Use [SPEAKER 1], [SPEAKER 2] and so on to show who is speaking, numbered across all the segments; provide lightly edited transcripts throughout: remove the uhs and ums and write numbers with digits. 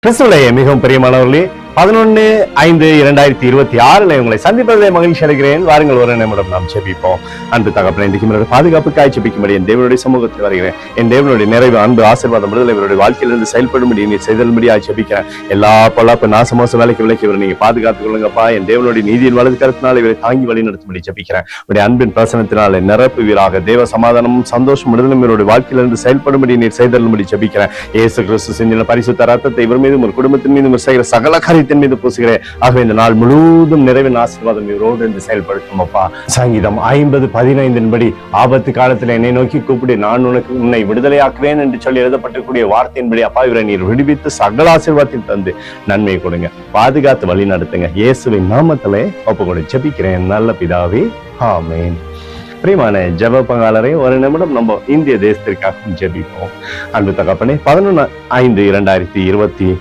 [SPEAKER 1] கிறிஸ்துவிலே மிகவும் பிரியமானவர்களே, 11/5/2026 உங்களை சந்திப்பதிலே மகிழ்ச்சி அடைகிறேன். வாருங்கள், ஒரு நிமிடம் நாம் ஜெபிப்போம். அன்பு தகப்பனே, இன்றைக்கு என்னுடைய பாதுகாப்புக்காய் ஜெபிக்கும்படி என் தேவனுடைய சமூகத்தில் வருகிறேன். என் தேவனுடைய நிறைவு, அன்பு, ஆசீர்வாதம், விடுதலை இவருடைய வாழ்க்கையிலிருந்து செயல்படும்படி நீ செய்தல்படியாய் ஜெபிக்கிறேன். எல்லா பொல்லாப்பு நாசமோச வேலைக்கு விலக்கி இவர் நீங்க பாதுகாத்துக் கொள்ளுங்கப்பா. என் தேவனுடைய நீதியின் வலது கருத்தினால் இவரை தாங்கி வழி நடத்தும்படி ஜெபிக்கிறேன். உடைய அன்பின் பிரசனத்தினால் நிரப்புவீராக. தேவ சமாதானமும் சந்தோஷம் விடுதலும் இவருடைய வாழ்க்கையிலிருந்து செயல்படும்படி நீர் செய்தல்படி ஜெபிக்கிறேன். இயேசு கிறிஸ்து சிந்தின பரிசுத்த ரத்தத்தை இவர் மீதும் ஒரு குடும்பத்தின் மீதும் செய்கிற சகல காரியத்தின் மீது பூசுகிறேன். ஆகவே இந்த நாள் முழுவதும் நிறைவின் ஆசீர்வாதம் இவரோடு இருந்து செயல்படுத்தும் அப்பா. சங்கீதம் 50:15 ஆபத்து காலத்தில் என்னை நோக்கி கூப்பிடு, நான் உன்னை விடுதலையாக்குவேன் என்று சொல்லி எழுதப்பட்டிருக்கூடிய வார்த்தையின்படி அப்பா இவரை நீர் விடுவித்து சகல ஆசீர்வாதத்தில் தந்து நன்மை கொடுங்க, பாதுகாத்து வழி நடத்துங்க. இயேசுவின் நாமத்திலே ஒப்பு கொடு ஜெபிக்கிறேன் நல்ல பிதாவே, ஆமென். பிரியமான ஜெப பங்காளரை, ஒரு நிமிடம் நம்ம இந்திய தேசத்திற்காக ஜெபிப்போம். அன்பு தகப்பனே, 11/5/2026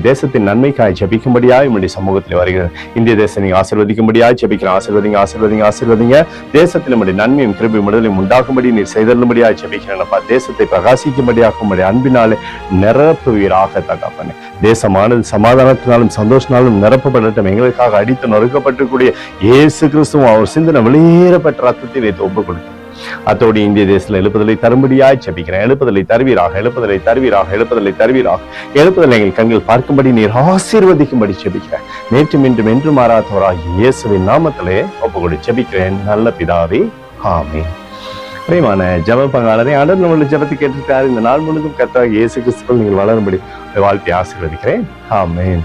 [SPEAKER 1] தேசத்தின் நன்மைக்காய் ஜெபிக்கும்படியாய் உங்களுடைய சமூகத்தில் வருகிறது. இந்திய தேசம் நீங்க ஆசீர்வதிக்கும்படியாய் ஜெபிக்கிறேன். ஆசீர்வதிங்க. தேசத்தில் நம்முடைய நன்மையும் கிருபையும் விடுதலையும் உண்டாகும்படி நீர் செய்தல்லும்படியாய் ஜெபிக்கிறேன்ப்பா. தேசத்தை பிரகாசிக்கும்படியாகும்படி அன்பினாலே நிரப்புவீராக தகப்பனே. தேசமானது சமாதானத்தினாலும் சந்தோஷத்தினாலும் நிரப்பப்படட்டும். எங்களுக்காக அடித்து நொறுக்கப்பட்டிருக்கூடிய இயேசு கிறிஸ்துவும் அவர் சிந்தனை வெளியேறப்பட்ட ரத்தத்தை வைத்து ஒப்புக் கொடுக்கும். அத்தோடு இந்திய தேசத்தில் எழுப்புதலை தரும்படியாய் ஜெபிக்கிறேன். எழுப்புதலை தருவீராக. எழுப்புதலை எங்கள் கண்கள் பார்க்கும்படி நீர் ஆசீர்வதிக்கும்படி ஜெபிக்கிறேன். நேற்றும் இன்றும் என்று மாறாதவராகிய இயேசுவின் நாமத்திலே ஒப்புக்கொடு ஜெபிக்கிறேன் நல்ல பிதாவே, ஆமென். பிரியமான ஜெப பங்காளரை, ஆண்டவர் நம்மளுடைய ஜெபத்தை கேட்டிருக்காரு. இந்த நாள் முழுவதும் கர்த்தராகிய இயேசு கிறிஸ்துவுக்குள் நீங்கள் வளரும்படி வாழ்த்தி ஆசீர்வதிக்கிறேன். ஆமென்.